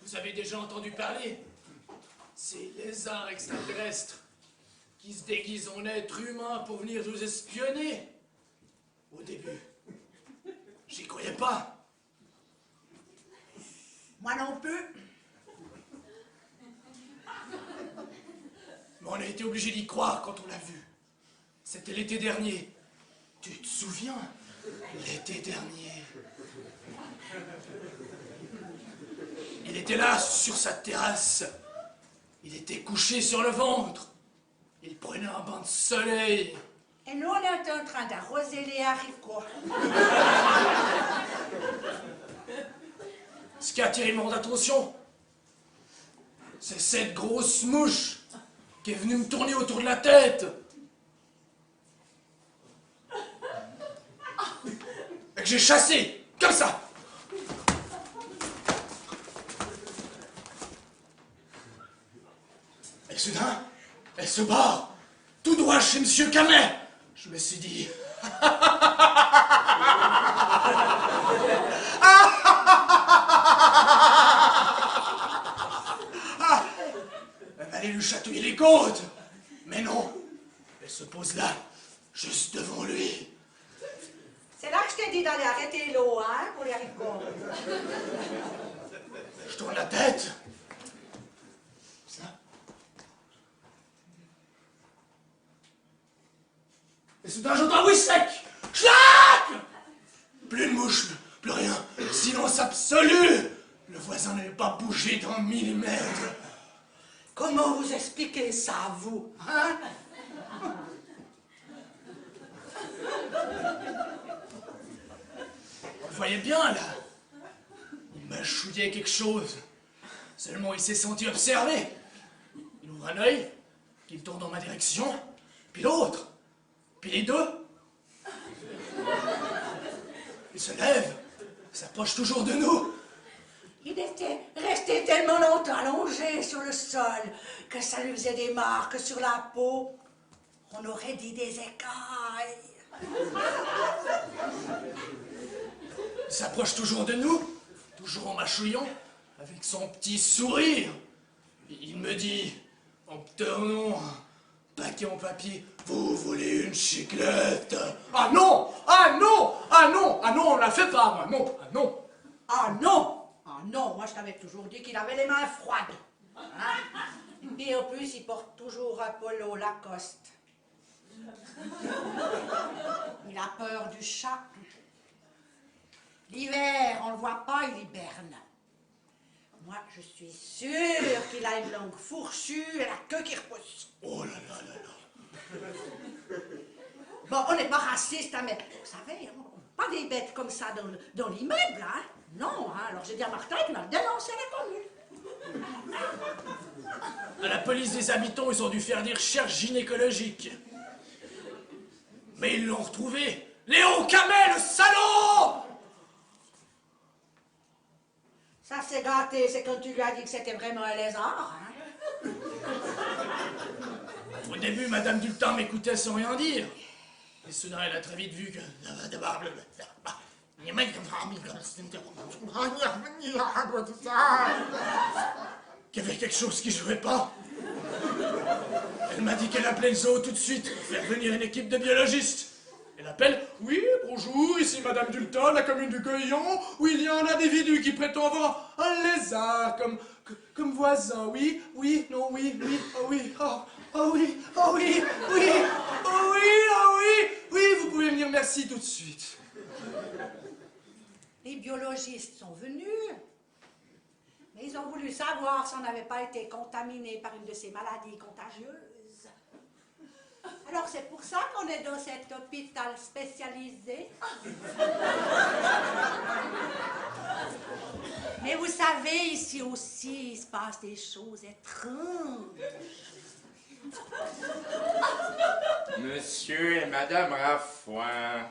Vous avez déjà entendu parler? Ces lézards extraterrestres qui se déguisent en êtres humains pour venir nous espionner. Au début, j'y croyais pas. Moi non plus. Mais on a été obligé d'y croire quand on l'a vu. C'était l'été dernier. Tu te souviens? L'été dernier. Il était là, sur sa terrasse. Il était couché sur le ventre. Il prenait un bain de soleil. Et nous, on est en train d'arroser les haricots. Ce qui a attiré mon attention, c'est cette grosse mouche qui est venue me tourner autour de la tête. Et que j'ai chassé, comme ça. Et soudain, elle se barre, tout droit chez Monsieur Camet. Je me suis dit... Elle va aller lui chatouiller les côtes. Mais non, elle se pose là, juste devant lui. C'est là que je t'ai dit d'aller arrêter l'eau, hein, pour les haricots. Je tourne la tête. Ça. Et soudain, j'entends un bruit sec. Clac! Plus de mouche, plus rien. Silence absolu. Le voisin n'avait pas bougé d'un millimètre. Comment vous expliquez ça, vous, hein? On le voyait bien, là. Il mâchouillait quelque chose. Seulement, il s'est senti observé. Il ouvre un œil, il tourne dans ma direction, puis l'autre, puis les deux. Il se lève, s'approche toujours de nous. Il était resté tellement longtemps allongé sur le sol que ça lui faisait des marques sur la peau. On aurait dit des écailles. Il s'approche toujours de nous, toujours en mâchouillant, avec son petit sourire. Il me dit, en me tournant un paquet en papier, « Vous voulez une chiclette ?»« Ah non! Ah non! Ah non! Ah non, on la fait pas, moi! Non! Ah non! » Ah non! Ah non, moi je t'avais toujours dit qu'il avait les mains froides. Hein? Et en plus, il porte toujours un polo Lacoste. Il a peur du chat. L'hiver, on le voit pas, il hiberne. Moi, je suis sûre qu'il a une langue fourchue et la queue qui repousse. Oh là là là là! Bon, on n'est pas raciste, hein, mais vous savez, pas des bêtes comme ça dans l'immeuble, hein? Non, hein, alors j'ai dit à Martin qu'il m'a dénoncé à la commune. À la police des habitants, ils ont dû faire des recherches gynécologiques. Mais ils l'ont retrouvé. Léon Camet, le salaud! Ça c'est gâté, c'est quand tu lui as dit que c'était vraiment un lézard, hein? Au début, Madame Dultin m'écoutait sans rien dire. Et soudain, elle a très vite vu que... qu'il y avait quelque chose qui jouait pas. Elle m'a dit qu'elle appelait le zoo tout de suite pour faire venir une équipe de biologistes. Elle appelle, oui, bonjour, ici Madame Dultin, la commune du Goyon, où il y a un individu qui prétend avoir un lézard comme voisin, oui, oui, non, oui, oui, oh oui, oh oui, oh oui, oui, oh oui, oh oui, oui, vous pouvez venir, merci tout de suite. Les biologistes sont venus, mais ils ont voulu savoir si on n'avait pas été contaminé par une de ces maladies contagieuses. Alors c'est pour ça qu'on est dans cet hôpital spécialisé. Mais vous savez, ici aussi, il se passe des choses étranges. Monsieur et Madame Raffoin,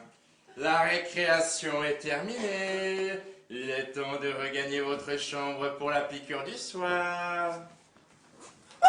la récréation est terminée. Il est temps de regagner votre chambre pour la piqûre du soir. Ah!